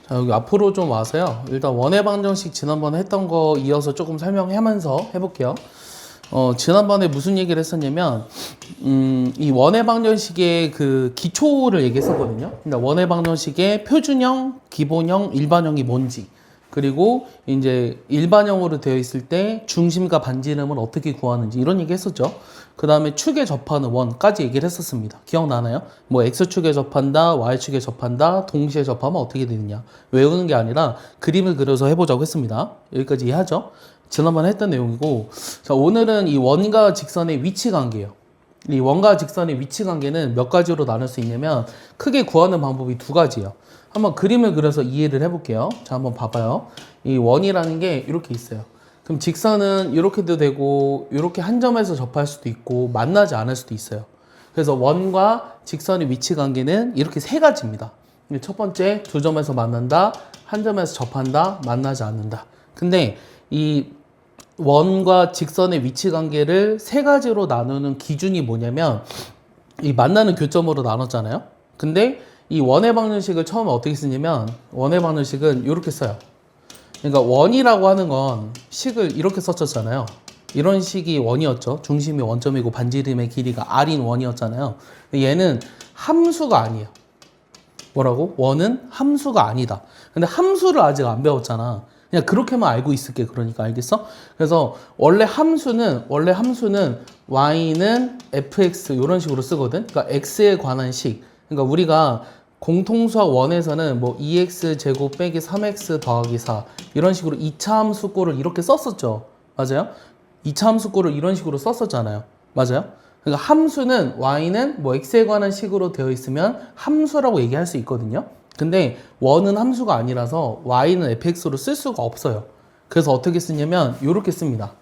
자, 여기 앞으로 좀 와서요. 일단 원의 방정식 지난번에 했던 거 이어서 조금 설명하면서 해볼게요. 지난번에 무슨 얘기를 했었냐면, 이 원의 방정식의 그 기초를 얘기했었거든요. 그러니까 원의 방정식의 표준형, 기본형, 일반형이 뭔지, 그리고 이제 일반형으로 되어 있을 때 중심과 반지름을 어떻게 구하는지 이런 얘기 했었죠. 그 다음에 축에 접하는 원까지 얘기를 했었습니다. 기억나나요? 뭐 X축에 접한다, Y축에 접한다, 동시에 접하면 어떻게 되느냐. 외우는 게 아니라 그림을 그려서 해보자고 했습니다. 여기까지 이해하죠? 지난번에 했던 내용이고, 자, 오늘은 이 원과 직선의 위치 관계예요. 이 원과 직선의 위치 관계는 몇 가지로 나눌 수 있냐면 크게 구하는 방법이 두 가지예요. 한번 그림을 그려서 이해를 해볼게요. 자, 한번 봐봐요. 이 원이라는 게 이렇게 있어요. 그럼 직선은 이렇게도 되고 이렇게 한 점에서 접할 수도 있고 만나지 않을 수도 있어요. 그래서 원과 직선의 위치 관계는 이렇게 세 가지입니다. 첫 번째, 두 점에서 만난다, 한 점에서 접한다, 만나지 않는다. 근데 이 원과 직선의 위치 관계를 세 가지로 나누는 기준이 뭐냐면 이 만나는 교점으로 나눴잖아요. 근데 이 원의 방정식을 처음에 어떻게 쓰냐면 원의 방정식은 이렇게 써요. 그러니까 원이라고 하는 건 식을 이렇게 썼었잖아요. 이런 식이 원이었죠. 중심이 원점이고 반지름의 길이가 r인 원이었잖아요. 얘는 함수가 아니에요. 뭐라고? 원은 함수가 아니다. 근데 함수를 아직 안 배웠잖아. 그냥 그렇게만 알고 있을게. 그러니까 알겠어? 그래서 원래 함수는 y는 fx 이런 식으로 쓰거든. 그러니까 x에 관한 식. 그러니까 우리가 공통수학 원에서는 뭐 2x 제곱 빼기 3x 더하기 4 이런 식으로 2차 함수꼴을 이렇게 썼었죠. 맞아요? 2차 함수꼴을 이런 식으로 썼었잖아요. 맞아요? 그러니까 함수는 y는 뭐 x에 관한 식으로 되어 있으면 함수라고 얘기할 수 있거든요. 근데 원은 함수가 아니라서 y는 fx로 쓸 수가 없어요. 그래서 어떻게 쓰냐면 이렇게 씁니다.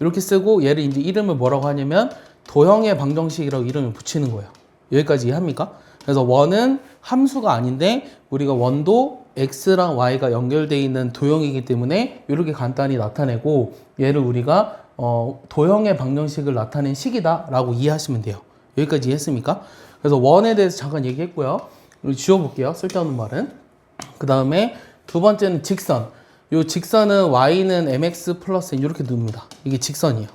이렇게 쓰고 얘를 이제 이름을 뭐라고 하냐면 도형의 방정식이라고 이름을 붙이는 거예요. 여기까지 이해합니까? 그래서 원은 함수가 아닌데 우리가 원도 x랑 y가 연결되어 있는 도형이기 때문에 이렇게 간단히 나타내고 얘를 우리가 도형의 방정식을 나타낸 식이다 라고 이해하시면 돼요. 여기까지 이해했습니까? 그래서 원에 대해서 잠깐 얘기했고요. 우리 지워볼게요. 쓸데없는 말은. 그 다음에 두 번째는 직선. 요 직선은 y는 mx 플러스 n 이렇게 둡니다. 이게 직선이에요.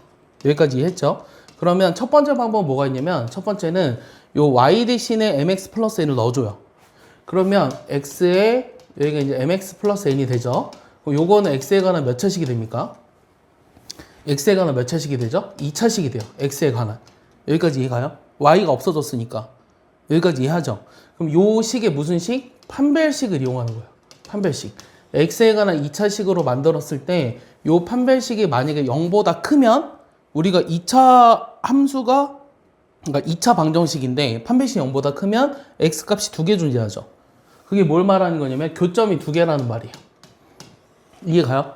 여기까지 이해했죠? 그러면 첫 번째 방법은 뭐가 있냐면 첫 번째는 요 y 대신에 mx 플러스 n을 넣어줘요. 그러면 x에 여기가 이제 mx 플러스 n이 되죠. 그럼 요거는 x에 관한 몇 차식이 됩니까? x에 관한 몇 차식이 되죠? 2차식이 돼요. x에 관한. 여기까지 이해가요? y가 없어졌으니까. 여기까지 이해하죠? 그럼 요 식이 무슨 식? 판별식을 이용하는 거예요. 판별식. x에 관한 2차식으로 만들었을 때 요 판별식이 만약에 0보다 크면 우리가 2차 함수가 그러니까 2차 방정식인데 판별식 0보다 크면 x값이 두 개 존재하죠. 그게 뭘 말하는 거냐면 교점이 두 개라는 말이에요. 이해가요?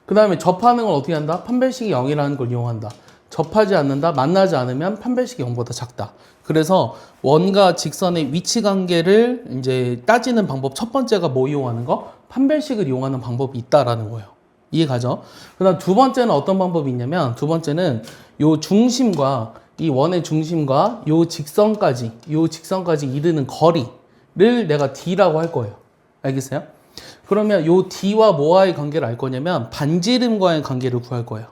그 다음에 접하는 걸 어떻게 한다? 판별식이 0이라는 걸 이용한다. 접하지 않는다, 만나지 않으면 판별식이 0보다 작다. 그래서 원과 직선의 위치 관계를 이제 따지는 방법 첫 번째가 뭐 이용하는 거? 판별식을 이용하는 방법이 있다라는 거예요. 이해가죠? 그 다음 두 번째는 어떤 방법이 있냐면 두 번째는 요 중심과 이 원의 중심과 요 직선까지 이르는 거리를 내가 D라고 할 거예요. 알겠어요? 그러면 요 D와 뭐와의 관계를 알 거냐면 반지름과의 관계를 구할 거예요.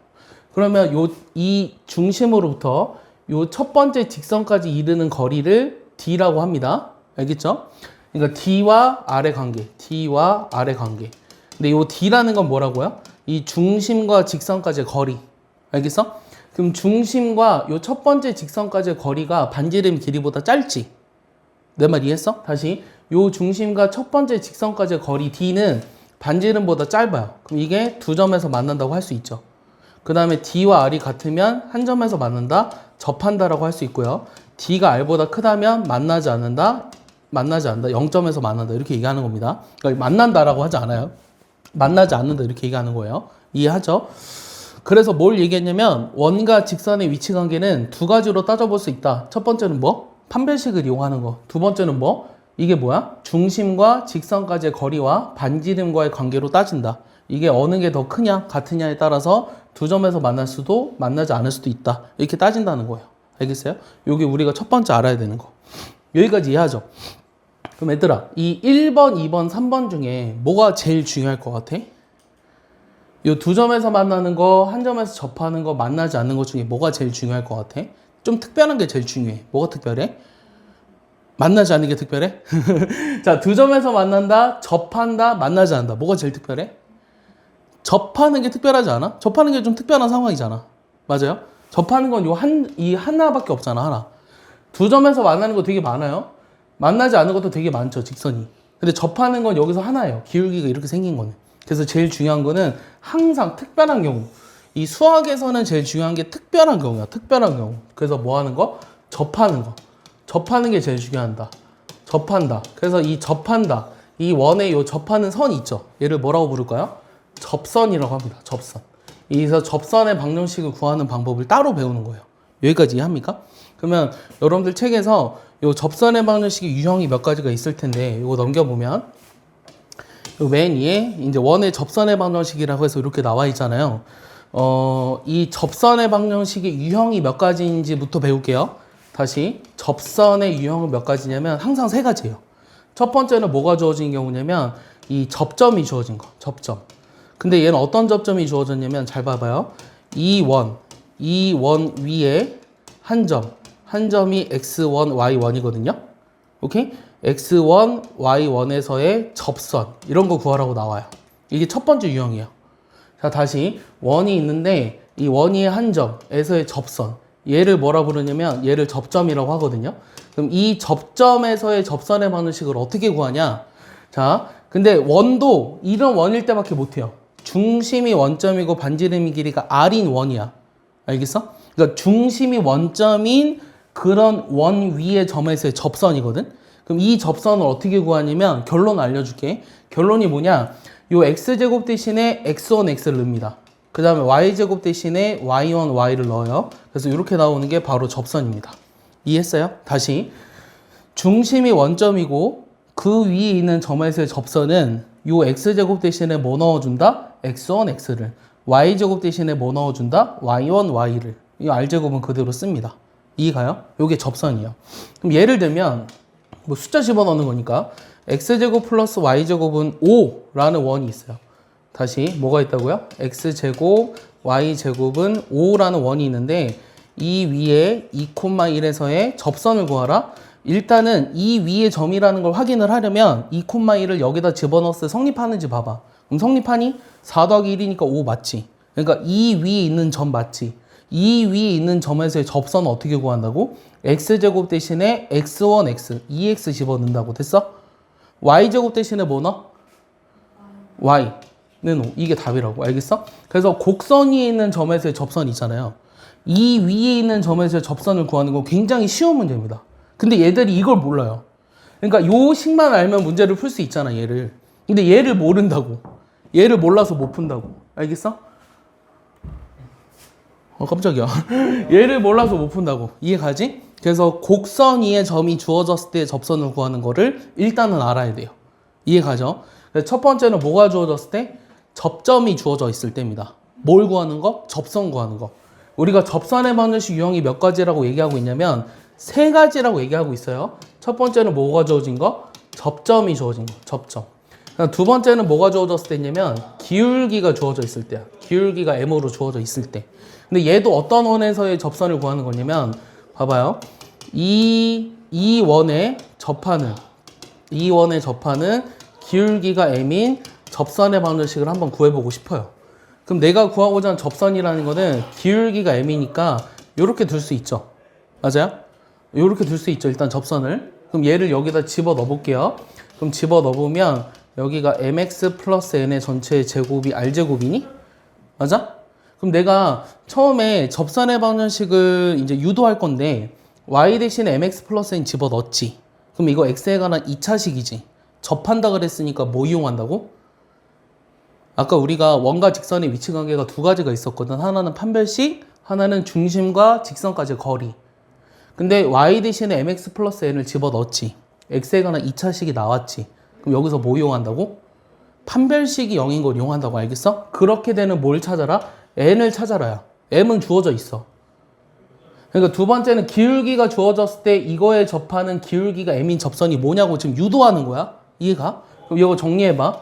그러면 이 중심으로부터 요 첫 번째 직선까지 이르는 거리를 D라고 합니다. 알겠죠? 그러니까 D와 아래 관계. 근데 요 D라는 건 뭐라고요? 이 중심과 직선까지의 거리. 알겠어? 그럼 중심과 요 첫 번째 직선까지의 거리가 반지름 길이보다 짧지? 내 말 이해했어? 다시. 요 중심과 첫 번째 직선까지의 거리 D는 반지름보다 짧아요. 그럼 이게 두 점에서 만난다고 할 수 있죠. 그 다음에 D와 R이 같으면 한 점에서 만난다, 접한다라고 할 수 있고요. D가 R보다 크다면 만나지 않는다, 0점에서 만난다 이렇게 얘기하는 겁니다. 그러니까 만난다라고 하지 않아요. 만나지 않는다 이렇게 얘기하는 거예요. 이해하죠? 그래서 뭘 얘기했냐면 원과 직선의 위치 관계는 두 가지로 따져볼 수 있다. 첫 번째는 뭐? 판별식을 이용하는 거. 두 번째는 뭐? 이게 뭐야? 중심과 직선까지의 거리와 반지름과의 관계로 따진다. 이게 어느 게 더 크냐 같으냐에 따라서 두 점에서 만날 수도 만나지 않을 수도 있다. 이렇게 따진다는 거예요. 알겠어요? 이게 우리가 첫 번째 알아야 되는 거. 여기까지 이해하죠? 그럼 얘들아, 이 1번, 2번, 3번 중에 뭐가 제일 중요할 것 같아? 이 두 점에서 만나는 거, 한 점에서 접하는 거, 만나지 않는 것 중에 뭐가 제일 중요할 것 같아? 좀 특별한 게 제일 중요해. 뭐가 특별해? 만나지 않는 게 특별해? 자, 두 점에서 만난다, 접한다, 만나지 않는다. 뭐가 제일 특별해? 접하는 게 특별하지 않아? 접하는 게 좀 특별한 상황이잖아. 맞아요? 접하는 건 이 하나밖에 없잖아, 하나. 두 점에서 만나는 거 되게 많아요. 만나지 않는 것도 되게 많죠, 직선이. 근데 접하는 건 여기서 하나예요. 기울기가 이렇게 생긴 거는. 그래서 제일 중요한 거는 항상 특별한 경우. 이 수학에서는 제일 중요한 게 특별한 경우야. 특별한 경우. 그래서 뭐 하는 거? 접하는 거. 접하는 게 제일 중요한다. 접한다. 그래서 이 접한다. 이 원에 요 접하는 선이 있죠. 얘를 뭐라고 부를까요? 접선이라고 합니다. 접선. 그래서 접선의 방정식을 구하는 방법을 따로 배우는 거예요. 여기까지 이해합니까? 그러면 여러분들 책에서 요 접선의 방정식의 유형이 몇 가지가 있을 텐데 이거 넘겨보면 요 맨 위에 이제 원의 접선의 방정식이라고 해서 이렇게 나와 있잖아요. 이 접선의 방정식의 유형이 몇 가지인지부터 배울게요. 다시 접선의 유형은 몇 가지냐면 항상 세 가지예요. 첫 번째는 뭐가 주어진 경우냐면 이 접점이 주어진 거. 접점. 근데 얘는 어떤 접점이 주어졌냐면 잘 봐봐요. 이 원 위에 한 점이 x1, y1이거든요. 오케이? x1, y1에서의 접선 이런 거 구하라고 나와요. 이게 첫 번째 유형이에요. 자, 다시 원이 있는데 이 원 위에 한 점에서의 접선 얘를 뭐라 부르냐면 얘를 접점이라고 하거든요. 그럼 이 접점에서의 접선의 방정식을 어떻게 구하냐? 자, 근데 원도 이런 원일 때밖에 못해요. 중심이 원점이고 반지름이 길이가 r인 원이야. 알겠어? 그러니까 중심이 원점인 그런 원 위의 점에서의 접선이거든. 그럼 이 접선을 어떻게 구하냐면 결론 알려줄게. 결론이 뭐냐? 요 x제곱 대신에 x1, x를 넣습니다. 그 다음에 y제곱 대신에 y1, y를 넣어요. 그래서 이렇게 나오는 게 바로 접선입니다. 이해했어요? 다시. 중심이 원점이고 그 위에 있는 점에서의 접선은 요 x제곱 대신에 뭐 넣어준다? x1, x를. y제곱 대신에 뭐 넣어준다? y1, y를. 이 r제곱은 그대로 씁니다. 이해가요? 요게 접선이에요. 그럼 예를 들면 뭐 숫자 집어넣는 거니까 x제곱 플러스 y제곱은 5라는 원이 있어요. 다시 뭐가 있다고요? x제곱 y제곱은 5라는 원이 있는데 이 위에 2,1에서의 접선을 구하라. 일단은 이 위에 점이라는 걸 확인을 하려면 2,1을 여기다 집어넣었을 때 성립하는지 봐봐. 그럼 성립하니? 4 더하기 1이니까 5 맞지? 그러니까 이 위에 있는 점 맞지? 이 위에 있는 점에서의 접선은 어떻게 구한다고? x제곱 대신에 x1, x, 2x 집어넣는다고. 됐어? y제곱 대신에 뭐 넣어? y는 5. 이게 답이라고. 알겠어? 그래서 곡선 위에 있는 점에서의 접선 있잖아요. 이 위에 있는 점에서의 접선을 구하는 건 굉장히 쉬운 문제입니다. 근데 얘들이 이걸 몰라요. 그러니까 요 식만 알면 문제를 풀 수 있잖아, 얘를. 근데 얘를 모른다고. 얘를 몰라서 못 푼다고. 알겠어? 깜짝이야. 얘를 몰라서 못 푼다고. 이해 가지? 그래서 곡선 위에 점이 주어졌을 때 접선을 구하는 거를 일단은 알아야 돼요. 이해 가죠? 첫 번째는 뭐가 주어졌을 때? 접점이 주어져 있을 때입니다. 뭘 구하는 거? 접선 구하는 거. 우리가 접선의 방정식 유형이 몇 가지라고 얘기하고 있냐면 세 가지라고 얘기하고 있어요. 첫 번째는 뭐가 주어진 거? 접점이 주어진 거. 접점. 두 번째는 뭐가 주어졌을 때냐면 기울기가 주어져 있을 때야. 기울기가 m으로 주어져 있을 때. 근데 얘도 어떤 원에서의 접선을 구하는 거냐면 봐봐요. 이 원에 접하는 기울기가 m인 접선의 방정식을 한번 구해보고 싶어요. 그럼 내가 구하고자 하는 접선이라는 거는 기울기가 m이니까 이렇게 둘 수 있죠. 맞아요? 이렇게 둘 수 있죠. 일단 접선을. 그럼 얘를 여기다 집어 넣어볼게요. 그럼 집어 넣어보면 여기가 mx 플러스 n의 전체 제곱이 r제곱이니? 맞아? 그럼 내가 처음에 접선의 방정식을 이제 유도할 건데 y 대신에 mx 플러스 n 집어 넣었지. 그럼 이거 x에 관한 2차식이지. 접한다 그랬으니까 뭐 이용한다고? 아까 우리가 원과 직선의 위치 관계가 두 가지가 있었거든. 하나는 판별식, 하나는 중심과 직선까지의 거리. 근데 y 대신에 mx 플러스 n을 집어 넣었지. x에 관한 2차식이 나왔지. 그럼 여기서 뭐 이용한다고? 판별식이 0인 걸 이용한다고. 알겠어? 그렇게 되는 뭘 찾아라? n을 찾아라야. m은 주어져 있어. 그러니까 두 번째는 기울기가 주어졌을 때 이거에 접하는 기울기가 m인 접선이 뭐냐고 지금 유도하는 거야. 이해가? 그럼 이거 정리해봐.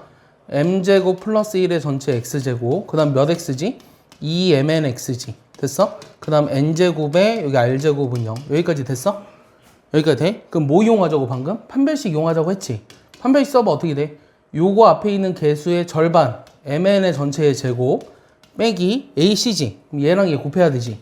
m제곱 플러스 1의 전체 x제곱. 그 다음 몇 x지? 2mnx지. 됐어? 그 다음 n제곱에 여기 r제곱은 0. 여기까지 됐어? 여기까지 돼? 그럼 뭐 이용하자고 방금? 판별식 이용하자고 했지? 판별식 써봐 어떻게 돼? 요거 앞에 있는 개수의 절반 mn의 전체의 제곱 빼기 ac지. 그럼 얘랑 얘 곱해야 되지.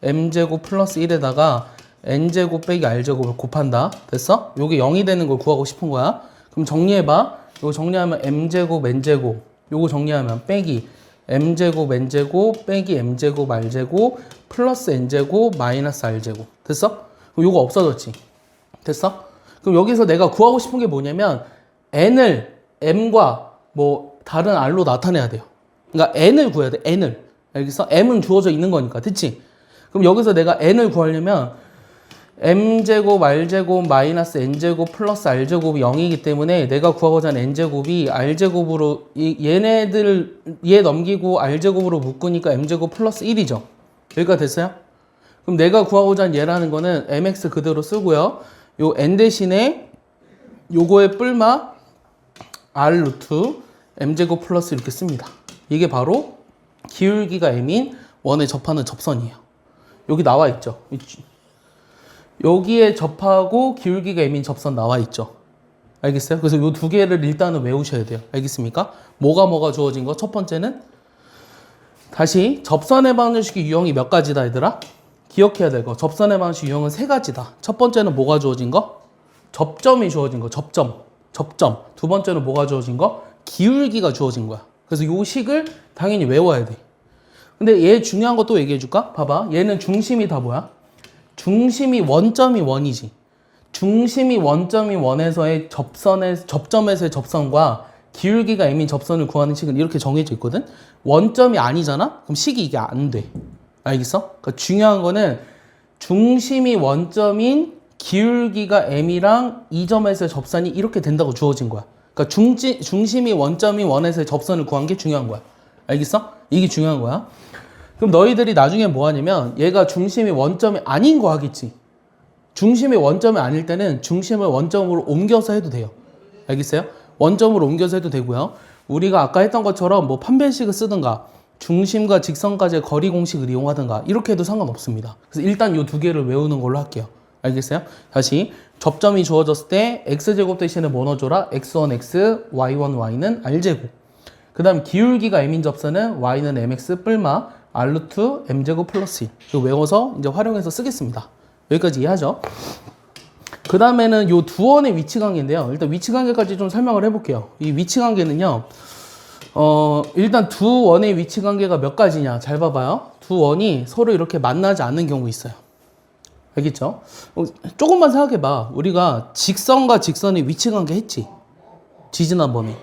m제곱 플러스 1에다가 n제곱 빼기 r제곱을 곱한다. 됐어? 요게 0이 되는 걸 구하고 싶은 거야. 그럼 정리해봐. 요거 정리하면 m제곱 n제곱 요거 정리하면 빼기 m제곱 n제곱 빼기 m제곱 r제곱 플러스 n제곱 마이너스 r제곱. 됐어? 그럼 요거 없어졌지. 됐어? 그럼 여기서 내가 구하고 싶은 게 뭐냐면 n을 m과 뭐 다른 r로 나타내야 돼요. 그러니까 n을 구해야 돼. n을. 알겠어? m은 주어져 있는 거니까. 됐지? 그럼 여기서 내가 n을 구하려면 m제곱 r제곱 마이너스 n제곱 플러스 r제곱이 0이기 때문에 내가 구하고자 하는 n제곱이 r제곱으로 얘네들 얘 넘기고 r제곱으로 묶으니까 m제곱 플러스 1이죠. 여기까지 됐어요? 그럼 내가 구하고자 하는 얘라는 거는 mx 그대로 쓰고요. 요 n 대신에 요거의 뿔마 r 루트 m제곱 플러스 이렇게 씁니다. 이게 바로 기울기가 m인 원에 접하는 접선이에요. 여기 나와 있죠. 여기에 접하고 기울기가 m인 접선 나와 있죠. 알겠어요? 그래서 이 두 개를 일단은 외우셔야 돼요. 알겠습니까? 뭐가 주어진 거? 첫 번째는 다시 접선의 방정식의 유형이 몇 가지다 얘들아? 기억해야 될 거. 접선의 방정식 유형은 세 가지다. 첫 번째는 뭐가 주어진 거? 접점이 주어진 거. 접점. 두 번째는 뭐가 주어진 거? 기울기가 주어진 거야. 그래서 이 식을 당연히 외워야 돼. 근데 얘 중요한 거 또 얘기해 줄까? 봐봐. 얘는 중심이 다 뭐야? 중심이 원점이 원이지. 중심이 원점이 원에서의 접점에서의 접선과 기울기가 m인 접선을 구하는 식은 이렇게 정해져 있거든? 원점이 아니잖아? 그럼 식이 이게 안 돼. 알겠어? 그러니까 중요한 거는 중심이 원점인 기울기가 m이랑 이 점에서의 접선이 이렇게 된다고 주어진 거야. 그러니까 중심이 원점인 원에서의 접선을 구한 게 중요한 거야. 알겠어? 이게 중요한 거야. 그럼 너희들이 나중에 뭐 하냐면 얘가 중심이 원점이 아닌 거 하겠지. 중심이 원점이 아닐 때는 중심을 원점으로 옮겨서 해도 돼요. 알겠어요? 원점으로 옮겨서 해도 되고요. 우리가 아까 했던 것처럼 뭐 판별식을 쓰든가 중심과 직선까지의 거리 공식을 이용하든가 이렇게 해도 상관없습니다. 그래서 일단 이 두 개를 외우는 걸로 할게요. 알겠어요? 다시 접점이 주어졌을 때 x제곱 대신에 뭐 넣어줘라? x1x, y1, y는 r제곱. 그 다음 기울기가 m인 접선은 y는 mx 뿔마 r루트 m제곱 플러스 1. 이거 외워서 이제 활용해서 쓰겠습니다. 여기까지 이해하죠? 그 다음에는 요 두 원의 위치 관계인데요. 일단 위치 관계까지 좀 설명을 해볼게요. 이 위치 관계는요. 일단 두 원의 위치 관계가 몇 가지냐. 잘 봐봐요. 두 원이 서로 이렇게 만나지 않는 경우 있어요. 알겠죠? 조금만 생각해봐. 우리가 직선과 직선의 위치 관계 했지. 지지난번에.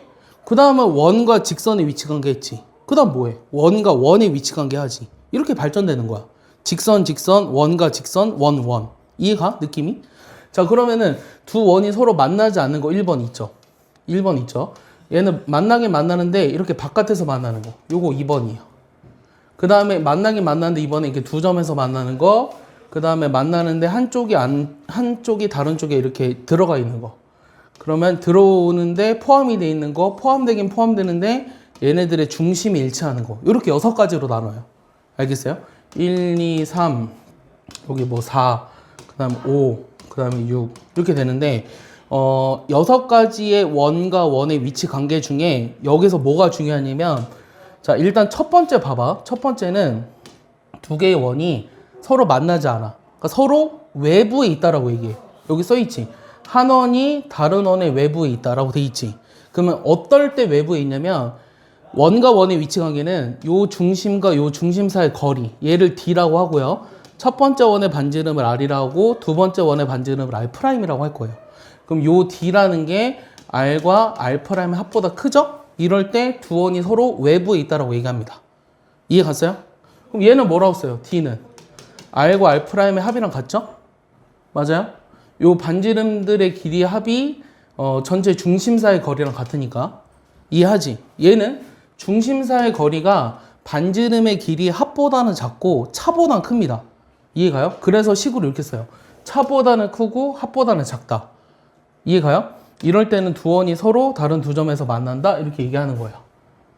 그 다음은 원과 직선의 위치 관계 했지. 그 다음 뭐해? 원과 원의 위치 관계 하지. 이렇게 발전되는 거야. 직선, 원과 직선, 원. 이해가? 느낌이? 자, 그러면은 두 원이 서로 만나지 않는 거 1번 있죠. 1번 있죠. 얘는 만나긴 만나는데 이렇게 바깥에서 만나는 거. 요거 2번이에요. 그 다음에 만나긴 만나는데 이번에 이렇게 두 점에서 만나는 거. 그 다음에 만나는데 한쪽이 다른 쪽에 이렇게 들어가 있는 거. 그러면 들어오는데 포함이 돼 있는 거, 포함되긴 포함되는데 얘네들의 중심이 일치하는 거. 이렇게 6가지로 나눠요. 알겠어요? 1, 2, 3, 여기 뭐 4, 그 다음 5, 그 다음에 6 이렇게 되는데 6가지의 원과 원의 위치 관계 중에 여기서 뭐가 중요하냐면 자, 일단 첫 번째 봐봐. 첫 번째는 두 개의 원이 서로 만나지 않아. 그러니까 서로 외부에 있다라고 얘기해. 여기 써있지. 한 원이 다른 원의 외부에 있다라고 돼 있지. 그러면 어떨 때 외부에 있냐면 원과 원의 위치 관계는 요 중심과 요 중심 사이의 거리, 얘를 D라고 하고요. 첫 번째 원의 반지름을 R이라고, 두 번째 원의 반지름을 R'이라고 할 거예요. 그럼 요 D라는 게 R과 R'의 합보다 크죠? 이럴 때 두 원이 서로 외부에 있다라고 얘기합니다. 이해 갔어요? 그럼 얘는 뭐라고 써요? D는 R과 R'의 합이랑 같죠? 맞아요? 요 반지름들의 길이의 합이 전체 중심사의 거리랑 같으니까 이해하지? 얘는 중심사의 거리가 반지름의 길이의 합보다는 작고 차보다는 큽니다. 이해가요? 그래서 식으로 이렇게 써요. 차보다는 크고 합보다는 작다. 이해가요? 이럴 때는 두 원이 서로 다른 두 점에서 만난다 이렇게 얘기하는 거예요.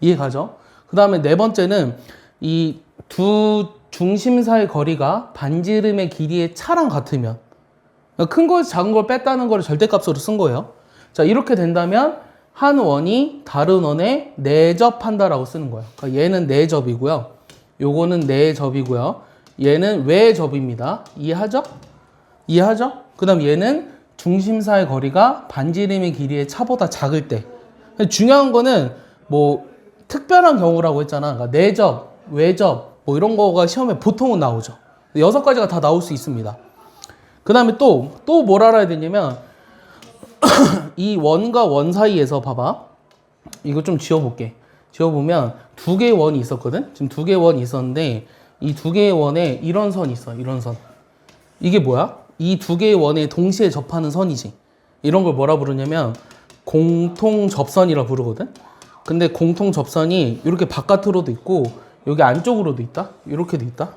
이해가죠? 그 다음에 네 번째는 이 두 중심 사이의 거리가 반지름의 길이의 차랑 같으면, 그러니까 큰 거에서 작은 걸 뺐다는 걸 절대값으로 쓴 거예요. 자, 이렇게 된다면 한 원이 다른 원에 내접한다라고 쓰는 거예요. 그러니까 얘는 내접이고요. 요거는 내접이고요. 얘는 외접입니다. 이해하죠? 이해하죠? 그 다음 얘는 중심사의 거리가 반지름의 길이의 차보다 작을 때. 중요한 거는 뭐 특별한 경우라고 했잖아. 그러니까 내접, 외접 뭐 이런 거가 시험에 보통은 나오죠. 6가지가 다 나올 수 있습니다. 그 다음에 또 뭘 알아야 되냐면 이 원과 원 사이에서 봐봐. 이거 좀 지워볼게. 지워보면 두 개의 원이 있었거든? 지금 두 개의 원이 있었는데 이 두 개의 원에 이런 선이 있어. 이런 선. 이게 뭐야? 이 두 개의 원에 동시에 접하는 선이지. 이런 걸 뭐라 부르냐면 공통접선이라 부르거든? 근데 공통접선이 이렇게 바깥으로도 있고 여기 안쪽으로도 있다? 이렇게도 있다?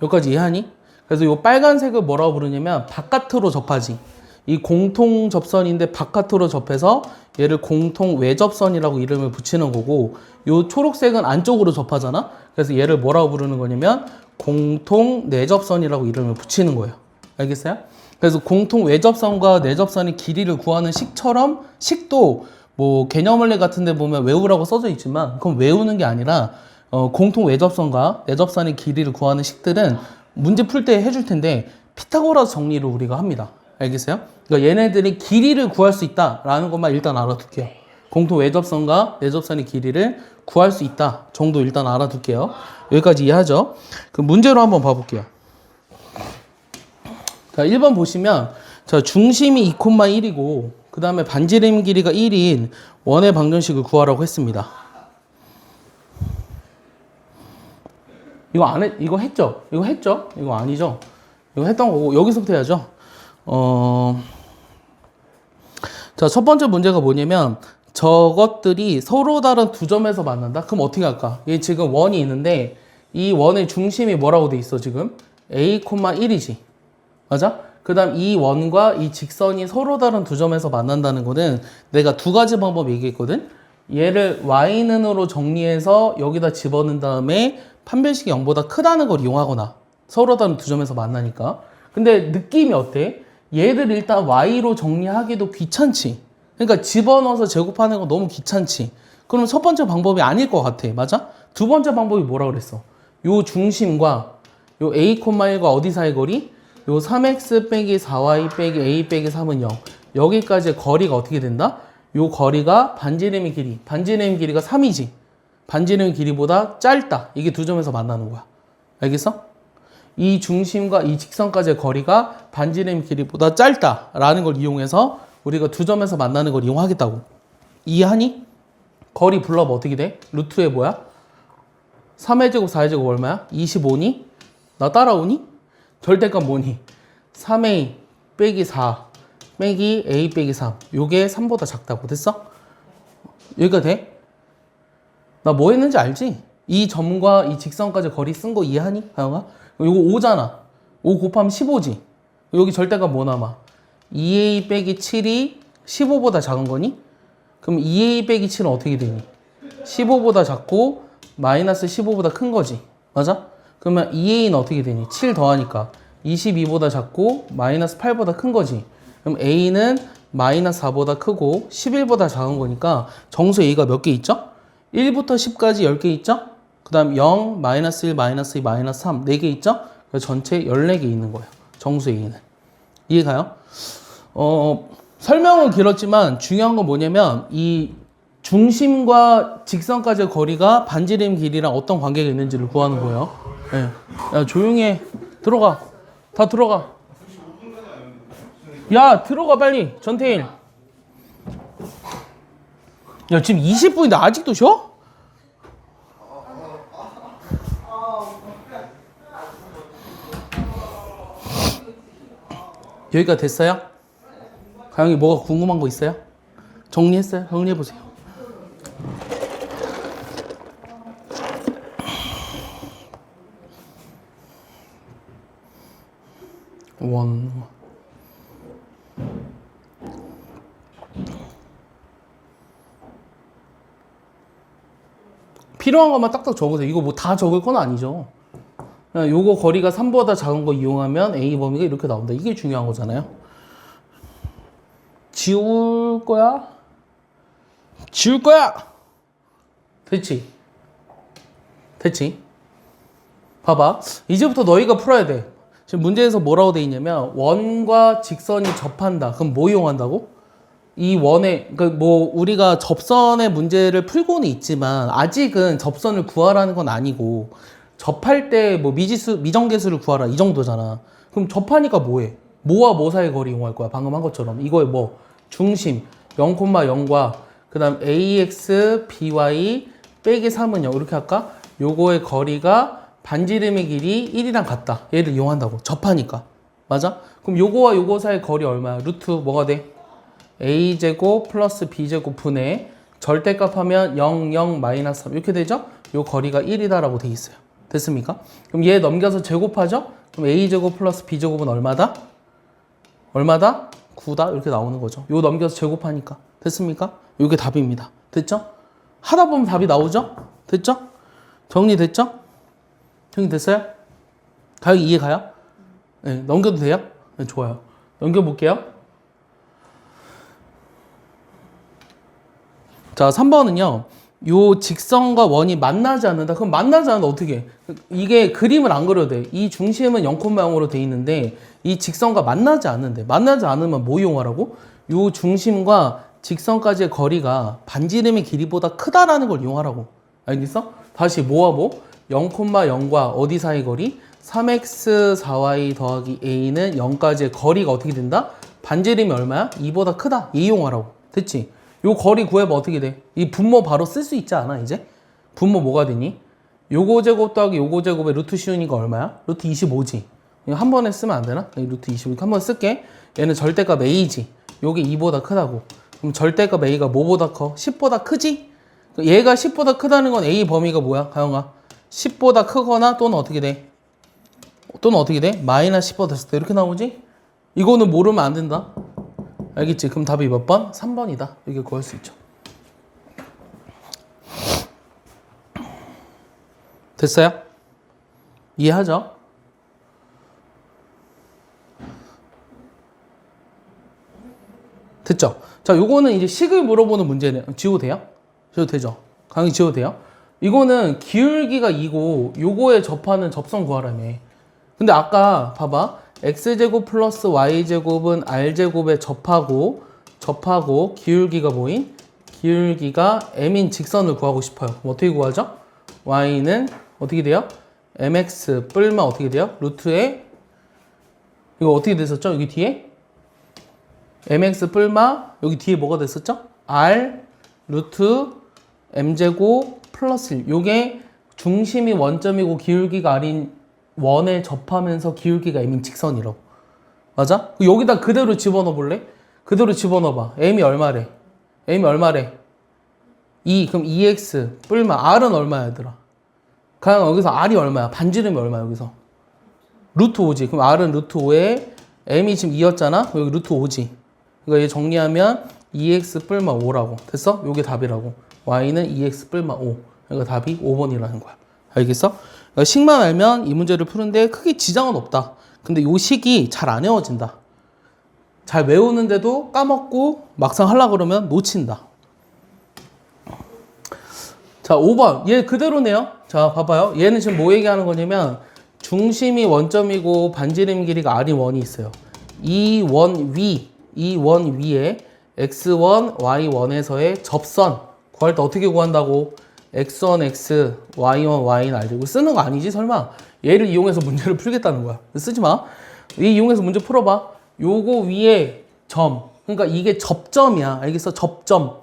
여기까지 이해하니? 그래서 이 빨간색을 뭐라고 부르냐면 바깥으로 접하지. 이 공통 접선인데 바깥으로 접해서 얘를 공통 외접선이라고 이름을 붙이는 거고, 이 초록색은 안쪽으로 접하잖아. 그래서 얘를 뭐라고 부르는 거냐면 공통 내접선이라고 이름을 붙이는 거예요. 알겠어요? 그래서 공통 외접선과 내접선의 길이를 구하는 식처럼 식도 뭐 개념원래 같은 데 보면 외우라고 써져 있지만 그건 외우는 게 아니라 공통 외접선과 내접선의 길이를 구하는 식들은 문제 풀 때 해줄 텐데 피타고라스 정리를 우리가 합니다. 알겠어요? 그러니까 얘네들이 길이를 구할 수 있다라는 것만 일단 알아둘게요. 공통 외접선과 내접선의 길이를 구할 수 있다 정도 일단 알아둘게요. 여기까지 이해하죠? 그 문제로 한번 봐볼게요. 자, 1번 보시면 자, 중심이 2,1이고 그 다음에 반지름 길이가 1인 원의 방정식을 구하라고 했습니다. 이거 했죠? 이거 했죠? 이거 아니죠? 이거 했던 거고 여기서부터 해야죠. 자, 첫 번째 문제가 뭐냐면 저것들이 서로 다른 두 점에서 만난다? 그럼 어떻게 할까? 얘 지금 원이 있는데 이 원의 중심이 뭐라고 돼 있어 지금? a,1이지. 맞아? 그 다음 이 원과 이 직선이 서로 다른 두 점에서 만난다는 거는 내가 두 가지 방법 얘기했거든? 얘를 y는으로 정리해서 여기다 집어넣은 다음에 판별식이 0보다 크다는 걸 이용하거나 서로 다른 두 점에서 만나니까. 근데 느낌이 어때? 얘를 일단 y로 정리하기도 귀찮지. 그러니까 집어넣어서 제곱하는 거 너무 귀찮지. 그럼 첫 번째 방법이 아닐 것 같아. 맞아? 두 번째 방법이 뭐라 그랬어? 요 중심과 요 a,1과 어디 사이 거리? 요 3x 빼기 4y 빼기 a 빼기 3은 0. 여기까지의 거리가 어떻게 된다? 요 거리가 반지름의 길이. 반지름의 길이가 3이지. 반지름의 길이보다 짧다. 이게 두 점에서 만나는 거야. 알겠어? 이 중심과 이 직선까지의 거리가 반지름 길이보다 짧다라는 걸 이용해서 우리가 두 점에서 만나는 걸 이용하겠다고. 이해하니? 거리 불러봐 어떻게 돼? 루트에 뭐야? 3의 제곱 4의 제곱 얼마야? 25니? 나 따라오니? 절대값 뭐니? 3a 빼기 4 빼기 a 빼기 3. 요게 3보다 작다고. 됐어? 여기가 돼? 나 뭐 했는지 알지? 이 점과 이 직선까지 거리 쓴 거 이해하니? 하영아? 요거 5잖아. 5 곱하면 15지. 여기 절대값 뭐 남아? 2a 빼기 7이 15보다 작은 거니? 그럼 2a 빼기 7은 어떻게 되니? 15보다 작고 마이너스 15보다 큰 거지. 맞아? 그러면 2a는 어떻게 되니? 7 더하니까 22보다 작고 마이너스 8보다 큰 거지. 그럼 a는 마이너스 4보다 크고 11보다 작은 거니까 정수 a가 몇 개 있죠? 1부터 10까지 10개 있죠? 그 다음 0, 마이너스 1, 마이너스 2, 마이너스 3 4개 있죠? 그래서 전체 14개 있는 거예요. 정수 a는. 이해가요? 설명은 길었지만 중요한 건 뭐냐면 이 중심과 직선까지의 거리가 반지름 길이랑 어떤 관계가 있는지를 구하는 거예요. 네. 야, 조용히 해. 들어가. 다 들어가. 야, 들어가 빨리. 전태일. 야, 지금 20분인데 아직도 쉬어? 여기가 됐어요? 가영이 뭐가 궁금한 거 있어요? 정리했어요? 정리해보세요. 원. 필요한 것만 딱딱 적으세요. 이거 뭐 다 적을 건 아니죠. 그냥 요거 거리가 3보다 작은 거 이용하면 A 범위가 이렇게 나온다. 이게 중요한 거잖아요. 지울 거야? 지울 거야! 됐지? 됐지? 봐봐. 이제부터 너희가 풀어야 돼. 지금 문제에서 뭐라고 돼 있냐면 원과 직선이 접한다. 그럼 뭐 이용한다고? 이 원에 그러니까 뭐 우리가 접선의 문제를 풀고는 있지만 아직은 접선을 구하라는 건 아니고 접할 때 뭐 미정계수를 구하라 이 정도잖아. 그럼 접하니까 뭐해? 뭐와 뭐 사이 거리 이용할 거야? 방금 한 것처럼 이거에 뭐 중심 0,0과 그 다음 ax by 빼기 3은 0 이렇게 할까? 요거의 거리가 반지름의 길이 1이랑 같다. 얘를 이용한다고. 접하니까. 맞아? 그럼 요거와 요거 사이 거리 얼마야? 루트 뭐가 돼? a제곱 플러스 b제곱 분의 절대값 하면 0, 0, 마이너스 3 이렇게 되죠? 요 거리가 1이다라고 돼 있어요. 됐습니까? 그럼 얘 넘겨서 제곱하죠? 그럼 a제곱 플러스 b제곱은 얼마다? 얼마다? 9다? 이렇게 나오는 거죠. 요 넘겨서 제곱하니까. 됐습니까? 요게 답입니다. 됐죠? 하다 보면 답이 나오죠? 됐죠? 정리됐죠? 정리됐어요? 가요? 이해 가요? 네, 넘겨도 돼요? 네, 좋아요. 넘겨볼게요. 자, 3번은요. 요 직선과 원이 만나지 않는다. 그럼 만나지 않는다 어떻게 해? 이게 그림을 안 그려도 돼. 이 중심은 0,0으로 돼 있는데 이 직선과 만나지 않는데 만나지 않으면 뭐 이용하라고? 요 중심과 직선까지의 거리가 반지름의 길이보다 크다라는 걸 이용하라고. 알겠어? 다시 뭐와 뭐? 0,0과 어디 사이 거리? 3x4y 더하기 a는 0까지의 거리가 어떻게 된다? 반지름이 얼마야? 2보다 크다. 얘 이용하라고. 됐지? 요 거리 구해봐 어떻게 돼? 이 분모 바로 쓸 수 있지 않아 이제? 분모 뭐가 되니? 요거 제곱 더하기 요거 제곱에 루트 씌우니까 얼마야? 루트 25지. 이거 한 번에 쓰면 안 되나? 루트 25. 한 번 쓸게. 얘는 절대값 a지. 요게 2보다 크다고. 그럼 절대값 a가 뭐보다 커? 10보다 크지? 얘가 10보다 크다는 건 a 범위가 뭐야? 가영아. 10보다 크거나 또는 어떻게 돼? 또는 어떻게 돼? 마이너스 10보다 됐을 때 이렇게 나오지? 이거는 모르면 안 된다. 알겠지? 그럼 답이 몇 번? 3번이다. 이게 구할 수 있죠. 됐어요? 이해하죠? 됐죠? 자, 요거는 이제 식을 물어보는 문제네요. 지워도 돼요? 지워도 되죠? 강의 지워도 돼요? 이거는 기울기가 2고 요거에 접하는 접선 구하라며. 근데 아까 봐봐. x제곱 플러스 y제곱은 r제곱에 접하고 기울기가 뭐인? 기울기가 m인 직선을 구하고 싶어요. 그럼 어떻게 구하죠? y는 어떻게 돼요? mx 뿔마 어떻게 돼요? 루트에 이거 어떻게 됐었죠? 여기 뒤에 mx 뿔마 여기 뒤에 뭐가 됐었죠? r 루트 m제곱 플러스 1 요게 중심이 원점이고 기울기가 r인 원에 접하면서 기울기가 m인 직선이라고. 맞아? 여기다 그대로 집어넣어 볼래? 그대로 집어넣어봐. m이 얼마래? m이 얼마래? 2. 그럼 2x 뿔마 r은 얼마야 얘들아? 그냥 여기서 r이 얼마야? 반지름이 얼마야 여기서? 루트 5지. 그럼 r은 루트 5에 m이 지금 2였잖아? 여기 루트 5지. 그러니까 얘 정리하면 2x 뿔마 5라고. 됐어? 요게 답이라고. y는 2x 뿔마 5. 그러니까 답이 5번이라는 거야. 알겠어? 그러니까 식만 알면 이 문제를 푸는데 크게 지장은 없다. 근데 요 식이 잘 안 외워진다. 잘 외우는데도 까먹고 막상 하려고 그러면 놓친다. 자, 5번. 얘 그대로네요. 자, 봐봐요. 얘는 지금 뭐 얘기하는 거냐면 중심이 원점이고 반지름 길이가 r이 원이 있어요. 이 원 위에 x1, y1에서의 접선 구할 때 어떻게 구한다고? x1, x, y1, y는 알죠? 이거 쓰는 거 아니지? 설마? 얘를 이용해서 문제를 풀겠다는 거야. 쓰지 마. 얘 이용해서 문제 풀어봐. 요거 위에 점. 그러니까 이게 접점이야. 알겠어? 접점.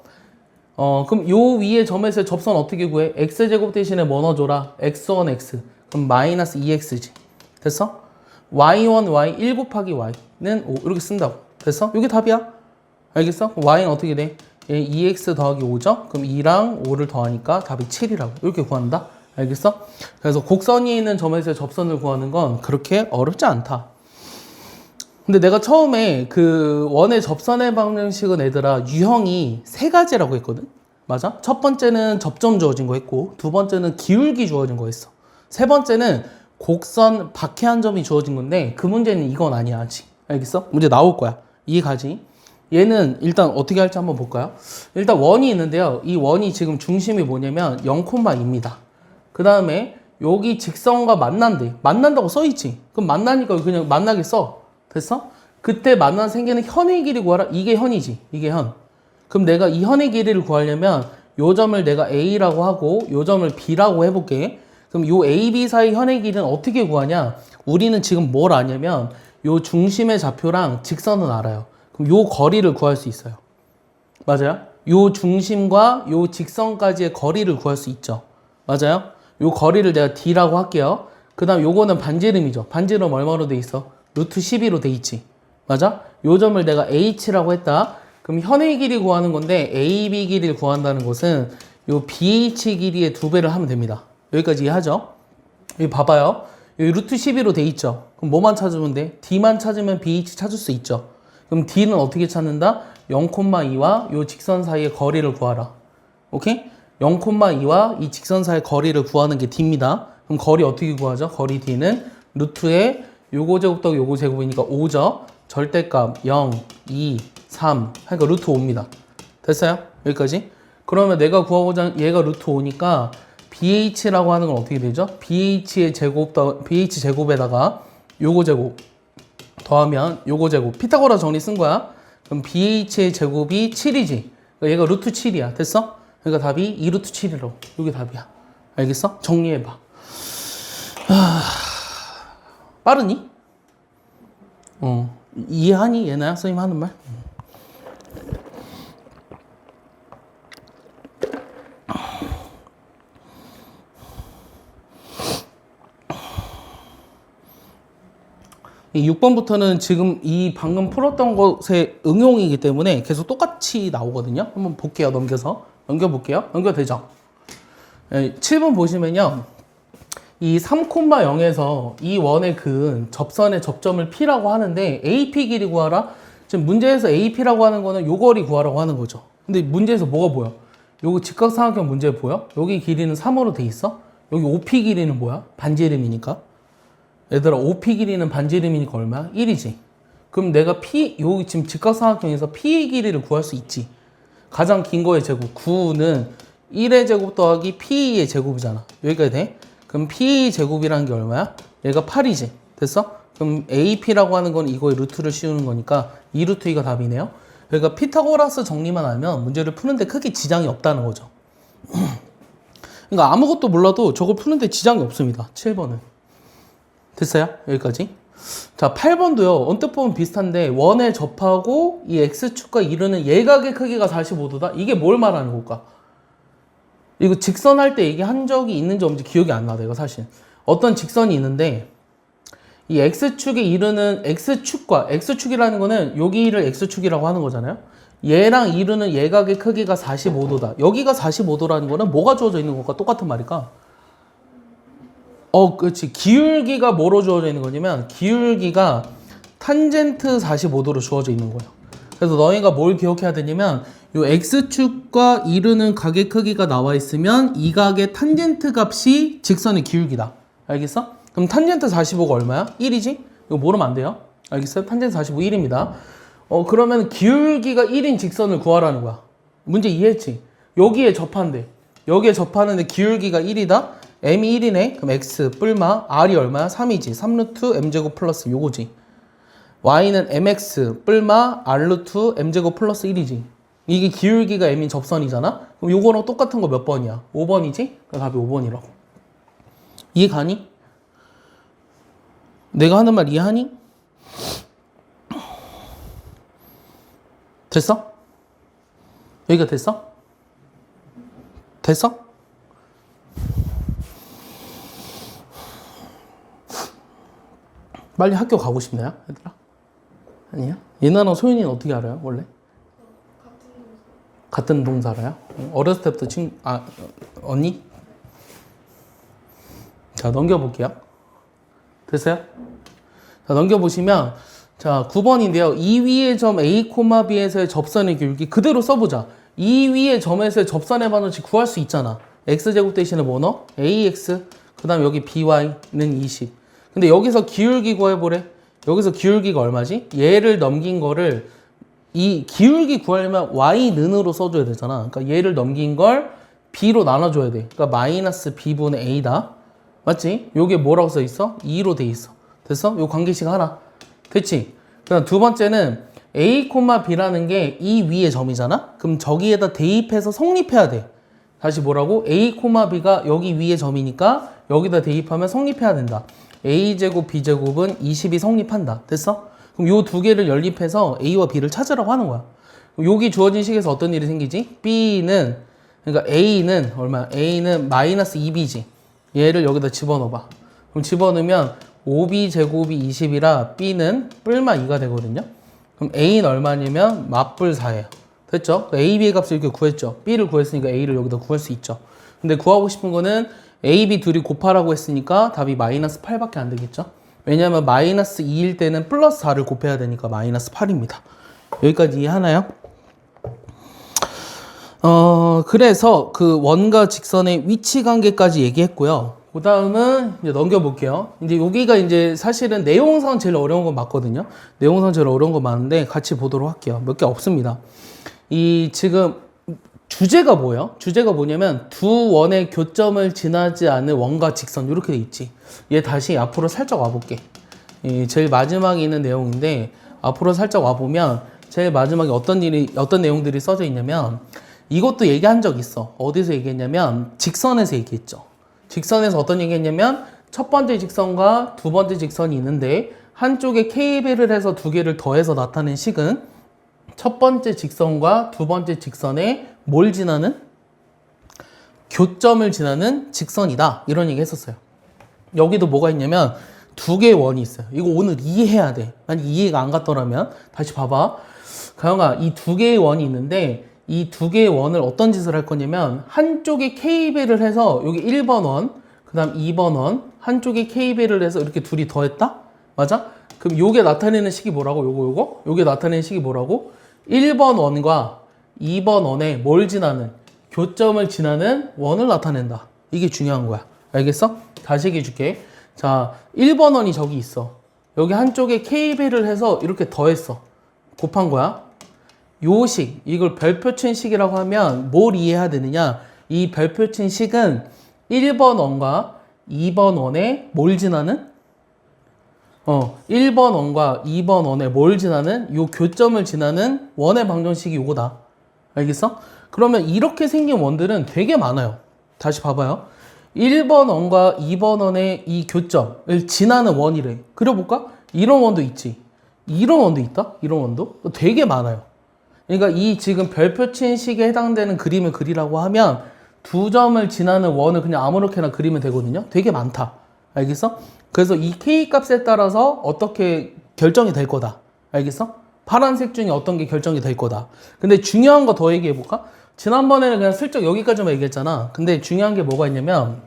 그럼 요 위에 점에서의 접선 어떻게 구해? x제곱 대신에 뭐 넣어줘라? x1, x. 그럼 마이너스 2x지. 됐어? y1, y, 1 곱하기 y는 5. 이렇게 쓴다고. 됐어? 이게 답이야. 알겠어? y는 어떻게 돼? 2x 더하기 5죠? 그럼 2랑 5를 더하니까 답이 7이라고. 이렇게 구한다. 알겠어? 그래서 곡선 위에 있는 점에서의 접선을 구하는 건 그렇게 어렵지 않다. 근데 내가 처음에 그 원의 접선의 방정식은 얘들아 유형이 세 가지라고 했거든? 맞아? 첫 번째는 접점 주어진 거 했고, 두 번째는 기울기 주어진 거 했어. 세 번째는 곡선 박해한 점이 주어진 건데, 그 문제는 이건 아니야, 아직. 알겠어? 문제 나올 거야. 이해가지? 얘는 일단 어떻게 할지 한번 볼까요? 일단 원이 있는데요. 이 원이 지금 중심이 뭐냐면 0,2입니다. 그 다음에 여기 직선과 만난대. 만난다고 써있지? 그럼 만나니까 그냥 만나게 써. 됐어? 그때 만난 생기는 현의 길이 구하라. 이게 현이지. 이게 현. 그럼 내가 이 현의 길이를 구하려면 요 점을 내가 A라고 하고 요 점을 B라고 해볼게. 그럼 요 A, B 사이 현의 길이는 어떻게 구하냐? 우리는 지금 뭘 아냐면 요 중심의 좌표랑 직선은 알아요. 그럼 요 거리를 구할 수 있어요. 맞아요? 요 중심과 요 직선까지의 거리를 구할 수 있죠. 맞아요? 요 거리를 내가 D라고 할게요. 그 다음 요거는 반지름이죠. 반지름 얼마로 돼 있어? 루트 12로 돼 있지. 맞아? 요 점을 내가 H라고 했다. 그럼 현의 길이 구하는 건데 AB 길이를 구한다는 것은 요 BH 길이의 2배를 하면 됩니다. 여기까지 이해하죠? 여기 봐봐요. 여기 루트 12로 돼 있죠. 그럼 뭐만 찾으면 돼? D만 찾으면 BH 찾을 수 있죠. 그럼 D는 어떻게 찾는다? 0,2와 요 직선 사이의 거리를 구하라. 오케이? 0,2와 이 직선 사이의 거리를 구하는 게 D입니다. 그럼 거리 어떻게 구하죠? 거리 D는 루트에 요거 제곱 더하기 요거 제곱이니까 5죠. 절대값 0, 2, 3 하니까 루트 5입니다. 됐어요? 여기까지? 그러면 내가 구하고자 얘가 루트 5니까 BH라고 하는 건 어떻게 되죠? BH의 제곱 BH 제곱에다가 요거 제곱 더하면 요거 제곱 피타고라 정리 쓴 거야. 그럼 BH의 제곱이 7이지. 그러니까 얘가 루트 7이야. 됐어? 그러니까 답이 2루트 7이라고. 이게 답이야. 알겠어? 정리해봐. 빠르니? 이해하니? 얘나야? 선생님 하는 말? 이 6번부터는 지금 이 방금 풀었던 것의 응용이기 때문에 계속 똑같이 나오거든요. 한번 볼게요. 넘겨볼게요. 넘겨되죠? 7번 보시면요. 이 3,0에서 이 원의 근 접선의 접점을 P라고 하는데 AP 길이 구하라? 지금 문제에서 AP라고 하는 거는 요 거리 구하라고 하는 거죠. 근데 문제에서 뭐가 보여? 요거 직각삼각형 문제 보여? 여기 길이는 3으로 돼 있어? 여기 OP 길이는 뭐야? 반지름이니까. 얘들아 OP 길이는 반지름이니까 얼마야? 1이지. 그럼 내가 여기 지금 직각삼각형에서 P의 길이를 구할 수 있지. 가장 긴 거의 제곱 9는 1의 제곱 더하기 P의 제곱이잖아. 여기까지 돼? 그럼 P 제곱이라는 게 얼마야? 얘가 8이지. 됐어? 그럼 AP라고 하는 건 이거의 루트를 씌우는 거니까 2루트 2가 답이네요. 그러니까 피타고라스 정리만 알면 문제를 푸는데 크게 지장이 없다는 거죠. 그러니까 아무것도 몰라도 저걸 푸는데 지장이 없습니다. 7번은. 됐어요? 여기까지. 자, 8번도요. 언뜻 보면 비슷한데 원에 접하고 이 X축과 이루는 예각의 크기가 45도다? 이게 뭘 말하는 걸까? 이거 직선할 때 얘기한 적이 있는지 없는지 기억이 안 나, 내가 사실. 어떤 직선이 있는데 이 X축에 이르는 X축이라는 거는 여기를 X축이라고 하는 거잖아요. 얘랑 이르는 예각의 크기가 45도다. 여기가 45도라는 거는 뭐가 주어져 있는 것과 똑같은 말일까? 그렇지. 기울기가 뭐로 주어져 있는 거냐면 기울기가 탄젠트 45도로 주어져 있는 거예요. 그래서 너희가 뭘 기억해야 되냐면 요 X축과 이르는 각의 크기가 나와 있으면 이 각의 탄젠트 값이 직선의 기울기다. 알겠어? 그럼 탄젠트 45가 얼마야? 1이지? 이거 모르면 안 돼요. 알겠어요? 탄젠트 45 1입니다. 그러면 기울기가 1인 직선을 구하라는 거야. 문제 이해했지? 여기에 접한대. 여기에 접하는데 기울기가 1이다? m이 1이네? 그럼 x 뿔마 r이 얼마야? 3이지. 3루트 m제곱 플러스 요거지. y는 mx 뿔마 r루트 m제곱 플러스 1이지. 이게 기울기가 m인 접선이잖아? 그럼 요거랑 똑같은 거 몇 번이야? 5번이지? 그럼 답이 5번이라고. 이해 가니? 내가 하는 말 이해하니? 됐어? 여기가 됐어? 됐어? 빨리 학교 가고 싶나요, 얘들아? 아니야? 예나랑 소윤이는 어떻게 알아요, 원래? 같은 동사 알아요? 어렸을 때부터 언니? 자, 넘겨볼게요. 됐어요? 자, 넘겨보시면 자, 9번인데요. 이 위의 점 A, B에서의 접선의 기울기 그대로 써보자. 이 위의 점에서의 접선의 반원치 구할 수 있잖아. x제곱 대신에 뭐 넣어? ax. 그 다음 여기 by는 20. 근데 여기서 기울기 구해보래. 여기서 기울기가 얼마지? 얘를 넘긴 거를 이 기울기 구하려면 y는으로 써줘야 되잖아. 그러니까 얘를 넘긴 걸 b로 나눠줘야 돼. 그러니까 마이너스 b분의 a다. 맞지? 요게 뭐라고 써 있어? 2로 돼 있어. 됐어? 요 관계식 하나. 됐지? 그다음 두 번째는 a, b라는 게 이 위의 점이잖아? 그럼 저기에다 대입해서 성립해야 돼. 다시 뭐라고? a, b가 여기 위의 점이니까 여기다 대입하면 성립해야 된다. a제곱, b제곱은 20이 성립한다. 됐어? 그럼 요 두 개를 연립해서 a와 b를 찾으라고 하는 거야. 여기 주어진 식에서 어떤 일이 생기지? b는, 그러니까 a는 얼마야? a는 마이너스 2b지. 얘를 여기다 집어넣어봐. 그럼 집어넣으면 5b 제곱이 20이라 b는 뿔마 2가 되거든요. 그럼 a는 얼마냐면 맞불 4예요. 됐죠? a, b의 값을 이렇게 구했죠. b를 구했으니까 a를 여기다 구할 수 있죠. 근데 구하고 싶은 거는 a, b 둘이 곱하라고 했으니까 답이 마이너스 8밖에 안 되겠죠. 왜냐하면 마이너스 2일 때는 플러스 4를 곱해야 되니까 마이너스 8입니다. 여기까지 이해하나요? 그래서 그 원과 직선의 위치 관계까지 얘기했고요. 그 다음은 이제 넘겨볼게요. 이제 여기가 이제 사실은 내용상 제일 어려운 건 맞거든요. 내용상 제일 어려운 거 맞는데 같이 보도록 할게요. 몇 개 없습니다. 이 지금 주제가 뭐예요? 주제가 뭐냐면 두 원의 교점을 지나지 않는 원과 직선 이렇게 돼 있지. 얘 다시 앞으로 살짝 와볼게. 제일 마지막에 있는 내용인데 앞으로 살짝 와보면 제일 마지막에 어떤 내용들이 써져 있냐면 이것도 얘기한 적 있어. 어디서 얘기했냐면 직선에서 얘기했죠. 직선에서 어떤 얘기했냐면 첫 번째 직선과 두 번째 직선이 있는데 한쪽에 k배를 해서 두 개를 더해서 나타낸 식은 첫 번째 직선과 두 번째 직선에 뭘 지나는? 교점을 지나는 직선이다. 이런 얘기 했었어요. 여기도 뭐가 있냐면 두 개의 원이 있어요. 이거 오늘 이해해야 돼. 만약 이해가 안 갔더라면 다시 봐봐. 가영아, 이 두 개의 원이 있는데 이 두 개의 원을 어떤 짓을 할 거냐면 한쪽에 k배를 해서 여기 1번 원, 그 다음 2번 원, 한쪽에 k배를 해서 이렇게 둘이 더했다? 맞아? 그럼 요게 나타내는 식이 뭐라고? 요게 나타내는 식이 뭐라고? 1번 원과 2번 원에 뭘 지나는? 교점을 지나는 원을 나타낸다. 이게 중요한 거야. 알겠어? 다시 얘기해 줄게. 자, 1번 원이 저기 있어. 여기 한쪽에 k배를 해서 이렇게 더했어. 곱한 거야. 요 식, 이걸 별표친 식이라고 하면 뭘 이해해야 되느냐? 이 별표친 식은 1번 원과 2번 원에 뭘 지나는? 1번 원과 2번 원에 뭘 지나는? 요 교점을 지나는 원의 방정식이 요거다. 알겠어? 그러면 이렇게 생긴 원들은 되게 많아요. 다시 봐봐요. 1번 원과 2번 원의 이 교점을 지나는 원이래. 그려볼까? 이런 원도 있지. 이런 원도 있다? 이런 원도? 되게 많아요. 그러니까 이 지금 별표친 식에 해당되는 그림을 그리라고 하면 두 점을 지나는 원을 그냥 아무렇게나 그리면 되거든요. 되게 많다. 알겠어? 그래서 이 k 값에 따라서 어떻게 결정이 될 거다. 알겠어? 파란색 중에 어떤 게 결정이 될 거다. 근데 중요한 거 더 얘기해 볼까? 지난번에는 그냥 슬쩍 여기까지만 얘기했잖아. 근데 중요한 게 뭐가 있냐면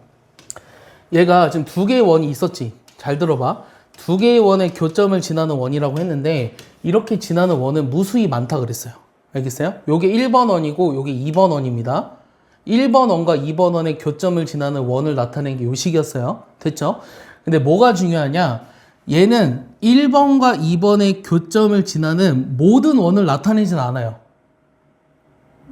얘가 지금 두 개의 원이 있었지. 잘 들어봐. 두 개의 원의 교점을 지나는 원이라고 했는데 이렇게 지나는 원은 무수히 많다 그랬어요. 알겠어요? 요게 1번 원이고 요게 2번 원입니다. 1번 원과 2번 원의 교점을 지나는 원을 나타낸 게 요 식이었어요. 됐죠? 근데 뭐가 중요하냐? 얘는 1번과 2번의 교점을 지나는 모든 원을 나타내진 않아요.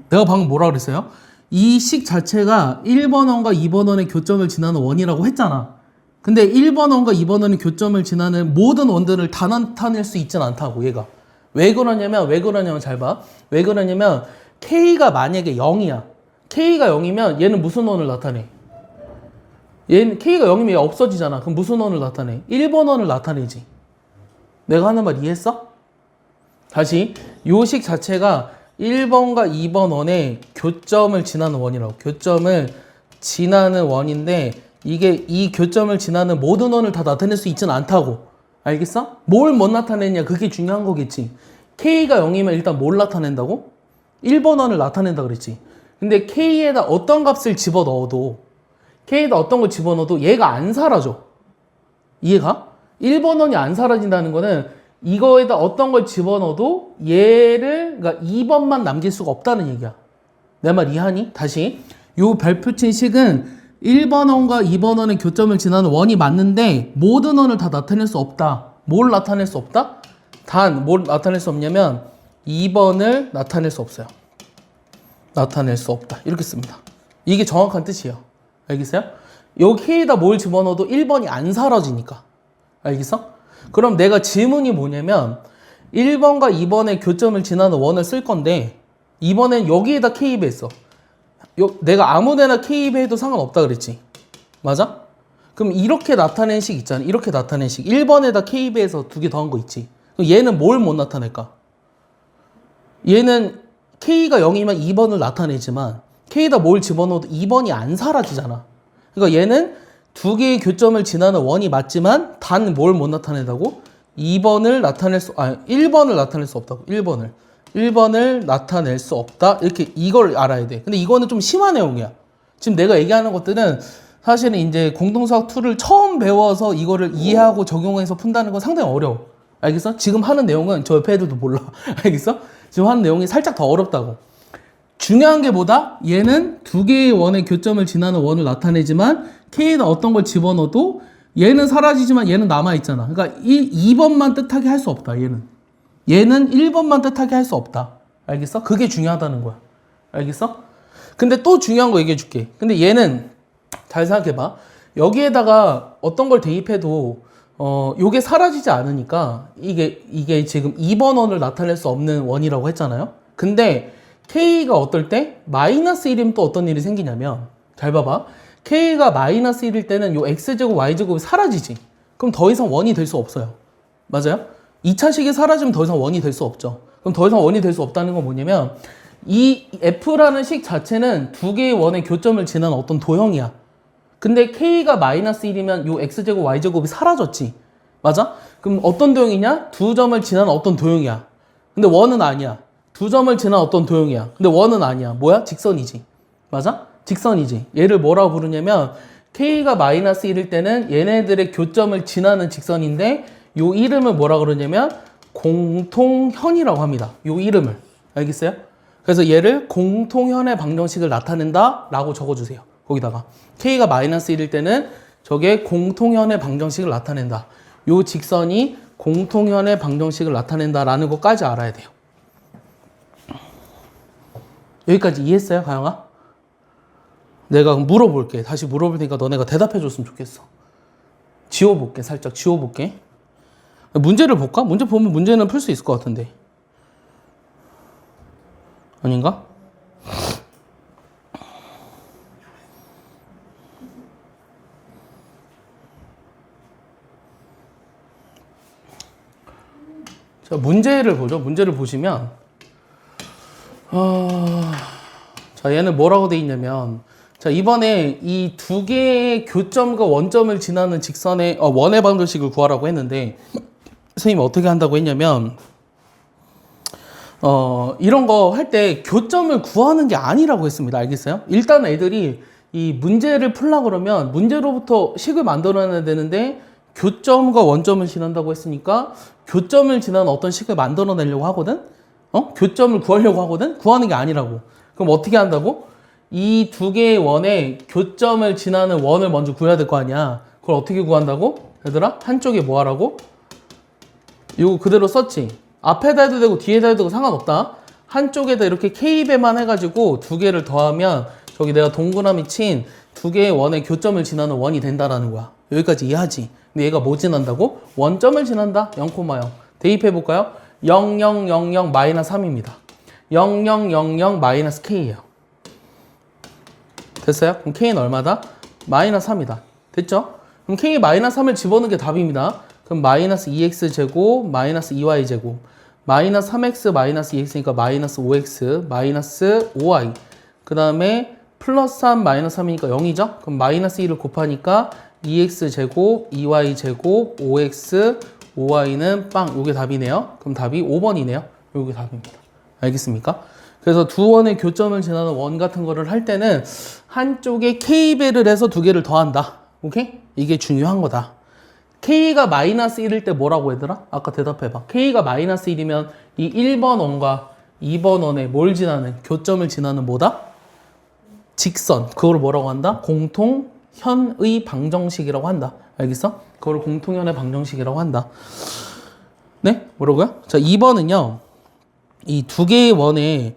내가 방금 뭐라 그랬어요? 이 식 자체가 1번 원과 2번 원의 교점을 지나는 원이라고 했잖아. 근데 1번 원과 2번 원의 교점을 지나는 모든 원들을 다 나타낼 수 있진 않다고, 얘가. 왜 그러냐면 잘 봐. 왜 그러냐면 K가 만약에 0이야. K가 0이면 얘는 무슨 원을 나타내? 얘는 K가 0이면 얘 없어지잖아. 그럼 무슨 원을 나타내? 1번 원을 나타내지. 내가 하는 말 이해했어? 다시 요 식 자체가 1번과 2번 원의 교점을 지나는 원이라고. 교점을 지나는 원인데 이게 이 교점을 지나는 모든 원을 다 나타낼 수 있지는 않다고. 알겠어? 뭘 못 나타내냐, 그게 중요한 거겠지. K가 0이면 일단 뭘 나타낸다고? 1번 원을 나타낸다 그랬지. 근데 K에다 어떤 값을 집어넣어도 K에다 어떤 걸 집어넣어도 얘가 안 사라져. 이해가? 1번 원이 안 사라진다는 거는 이거에다 어떤 걸 집어넣어도 얘를 그러니까 2번만 남길 수가 없다는 얘기야. 내 말 이해하니? 다시 요 별표친 식은 1번 원과 2번 원의 교점을 지나는 원이 맞는데 모든 원을 다 나타낼 수 없다. 뭘 나타낼 수 없다? 단 뭘 나타낼 수 없냐면 2번을 나타낼 수 없어요. 나타낼 수 없다. 이렇게 씁니다. 이게 정확한 뜻이에요. 알겠어요? 여기에다 뭘 집어넣어도 1번이 안 사라지니까. 알겠어? 그럼 내가 질문이 뭐냐면 1번과 2번의 교점을 지나는 원을 쓸 건데 이번엔 여기에다 K입했어. 내가 아무데나 K입해도 상관없다 그랬지. 맞아? 그럼 이렇게 나타낸 식 있잖아. 이렇게 나타낸 식. 1번에다 K입해서 두 개 더한 거 있지. 그럼 얘는 뭘 못 나타낼까? 얘는 K가 0이면 2번을 나타내지만 K에다 뭘 집어넣어도 2번이 안 사라지잖아. 그러니까 얘는 두 개의 교점을 지나는 원이 맞지만 단 뭘 못 나타낸다고? 1번을 나타낼 수 없다고. 1번을 나타낼 수 없다. 이렇게 이걸 알아야 돼. 근데 이거는 좀 심한 내용이야. 지금 내가 얘기하는 것들은 사실은 이제 공동수학 2를 처음 배워서 이거를 이해하고 적용해서 푼다는 건 상당히 어려워. 알겠어? 지금 하는 내용은 저 옆에 애들도 몰라. 알겠어? 지금 하는 내용이 살짝 더 어렵다고. 중요한 게 뭐다? 얘는 두 개의 원의 교점을 지나는 원을 나타내지만 K에다 어떤 걸 집어넣어도 얘는 사라지지만 얘는 남아있잖아. 그러니까 2번만 뜻하게 할 수 없다. 얘는 1번만 뜻하게 할 수 없다. 알겠어? 그게 중요하다는 거야. 알겠어? 근데 또 중요한 거 얘기해 줄게. 근데 얘는 잘 생각해봐. 여기에다가 어떤 걸 대입해도 요게 사라지지 않으니까 이게 지금 2번 원을 나타낼 수 없는 원이라고 했잖아요. 근데 K가 어떨 때? 마이너스 1이면 또 어떤 일이 생기냐면 잘 봐봐. K가 마이너스 1일 때는 요 X제곱 Y제곱이 사라지지. 그럼 더 이상 원이 될 수 없어요. 맞아요? 2차식이 사라지면 더 이상 원이 될 수 없죠. 그럼 더 이상 원이 될 수 없다는 건 뭐냐면 이 F라는 식 자체는 두 개의 원의 교점을 지나는 어떤 도형이야. 근데 K가 마이너스 1이면 요 X제곱 Y제곱이 사라졌지. 맞아? 그럼 어떤 도형이냐? 두 점을 지나는 어떤 도형이야. 근데 원은 아니야. 두 점을 지난 어떤 도형이야. 근데 원은 아니야. 뭐야? 직선이지. 맞아? 직선이지. 얘를 뭐라고 부르냐면 K가 마이너스 1일 때는 얘네들의 교점을 지나는 직선인데 요 이름을 뭐라 그러냐면 공통현이라고 합니다. 요 이름을. 알겠어요? 그래서 얘를 공통현의 방정식을 나타낸다 라고 적어주세요. 거기다가 K가 마이너스 1일 때는 저게 공통현의 방정식을 나타낸다. 요 직선이 공통현의 방정식을 나타낸다 라는 것까지 알아야 돼요. 여기까지 이해했어요, 가영아? 내가 물어볼게. 다시 물어볼 테니까 너네가 대답해 줬으면 좋겠어. 지워볼게. 살짝 지워볼게. 문제를 볼까? 문제 보면 문제는 풀 수 있을 것 같은데. 아닌가? 자, 문제를 보죠. 문제를 보시면 자, 얘는 뭐라고 돼 있냐면 자, 이번에 이 두 개의 교점과 원점을 지나는 직선의 원의 방정식을 구하라고 했는데 선생님이 어떻게 한다고 했냐면 이런 거 할 때 교점을 구하는 게 아니라고 했습니다. 알겠어요? 일단 애들이 이 문제를 풀려고 그러면 문제로부터 식을 만들어내야 되는데 교점과 원점을 지난다고 했으니까 교점을 지난 어떤 식을 만들어내려고 하거든? 교점을 구하려고 하거든? 구하는 게 아니라고. 그럼 어떻게 한다고? 이 두 개의 원의 교점을 지나는 원을 먼저 구해야 될 거 아니야. 그걸 어떻게 구한다고? 얘들아, 한쪽에 뭐 하라고? 이거 그대로 썼지? 앞에다 해도 되고 뒤에다 해도 되고 상관없다. 한쪽에다 이렇게 K배만 해가지고 두 개를 더하면 저기 내가 동그라미 친 두 개의 원의 교점을 지나는 원이 된다라는 거야. 여기까지 이해하지? 근데 얘가 뭐 지난다고? 원점을 지난다. 0,0. 대입해볼까요? 0, 0, 0, 0, 마이너스 3입니다. 0, 0, 0, 0, 마이너스 K예요. 됐어요? 그럼 K는 얼마다? 마이너스 3이다. 됐죠? 그럼 K 마이너스 3을 집어넣는 게 답입니다. 그럼 마이너스 2x제곱, 마이너스 2y제곱, 마이너스 3x, 마이너스 2x니까 마이너스 5x, 마이너스 5y. 그 다음에 플러스 3, 마이너스 3이니까 0이죠? 그럼 마이너스 2를 곱하니까 2x제곱, 2y제곱, 5x, 5y는 빵. 요게 답이네요. 그럼 답이 5번이네요. 요게 답입니다. 알겠습니까? 그래서 두 원의 교점을 지나는 원 같은 거를 할 때는 한쪽에 K배를 해서 두 개를 더한다. 오케이? 이게 중요한 거다. K가 마이너스 1일 때 뭐라고 얘들아? 아까 대답해봐. K가 마이너스 1이면 이 1번 원과 2번 원에 뭘 지나는, 교점을 지나는 뭐다? 직선. 그걸 뭐라고 한다? 공통현의 방정식이라고 한다. 알겠어? 그걸 공통현의 방정식이라고 한다. 네? 뭐라고요? 자, 2번은요. 이 두 개의 원에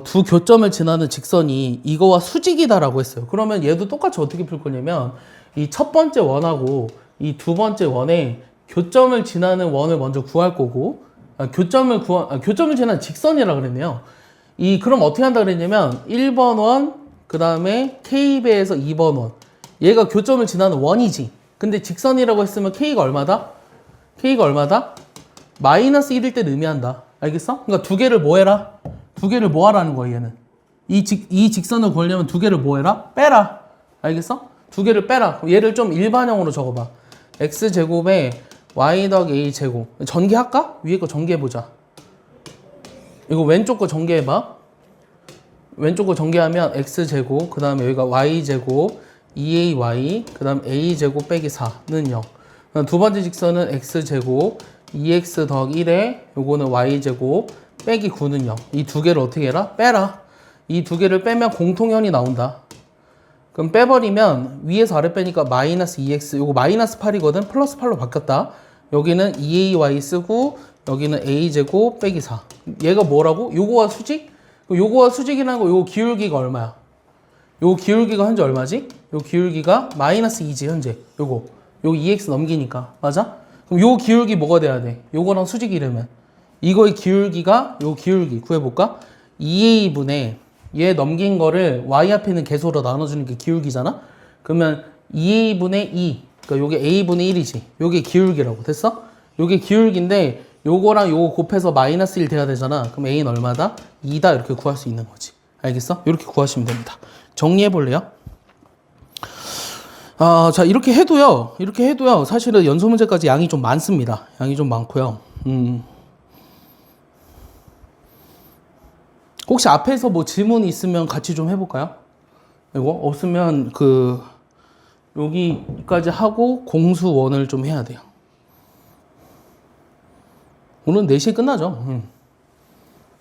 두 교점을 지나는 직선이 이거와 수직이다라고 했어요. 그러면 얘도 똑같이 어떻게 풀 거냐면 이 첫 번째 원하고 이 두 번째 원에 교점을 지나는 원을 먼저 구할 거고 교점을 지나는 직선이라 그랬네요. 그럼 어떻게 한다 그랬냐면 1번 원, 그 다음에 K배에서 2번 원. 얘가 교점을 지나는 원이지. 근데 직선이라고 했으면 K가 얼마다? K가 얼마다? 마이너스 1일 때 의미한다. 알겠어? 그러니까 두 개를 뭐 해라? 두 개를 뭐 하라는 거야, 얘는. 이 직선을 구하려면 두 개를 뭐 해라? 빼라. 알겠어? 두 개를 빼라. 얘를 좀 일반형으로 적어봐. x제곱에 y 더하기 a제곱. 전개할까? 위에 거 전개해보자. 이거 왼쪽 거 전개해봐. 왼쪽 거 전개하면 x제곱, 그 다음에 여기가 y제곱, 2ay, 그 다음 a제곱 빼기 4는 0. 두 번째 직선은 x제곱, 2x 더하기 1에 요거는 y제곱 빼기 9는 0. 이 두 개를 어떻게 해라? 빼라. 이 두 개를 빼면 공통현이 나온다. 그럼 빼버리면 위에서 아래 빼니까 마이너스 2x, 요거 마이너스 8이거든. 플러스 8로 바뀌었다. 여기는 2ay 쓰고 여기는 a제곱 빼기 4. 얘가 뭐라고? 요거와 수직? 요거와 수직이라는 거 요거 기울기가 얼마야? 요거 기울기가 현재 얼마지? 요 기울기가 마이너스 2지 현재. 요거 2x 넘기니까. 맞아? 그럼 요 기울기 뭐가 돼야 돼? 요거랑 수직이라면 이거의 기울기가 요 기울기 구해볼까? 2a분의 얘 넘긴 거를 y 앞에 있는 개수로 나눠주는 게 기울기잖아? 그러면 2a분의 2, 그러니까 요게 a분의 1이지. 요게 기울기라고. 됐어? 요게 기울기인데 요거랑 요거 곱해서 마이너스 1 돼야 되잖아. 그럼 a는 얼마다? 2다. 이렇게 구할 수 있는 거지. 알겠어? 이렇게 구하시면 됩니다. 정리해 볼래요? 자, 이렇게 해도요. 사실은 연소 문제까지 양이 좀 많습니다. 양이 좀 많고요. 혹시 앞에서 뭐 질문 있으면 같이 좀 해볼까요? 이거 없으면 여기까지 하고 공수원을 좀 해야 돼요. 오늘 4시에 끝나죠.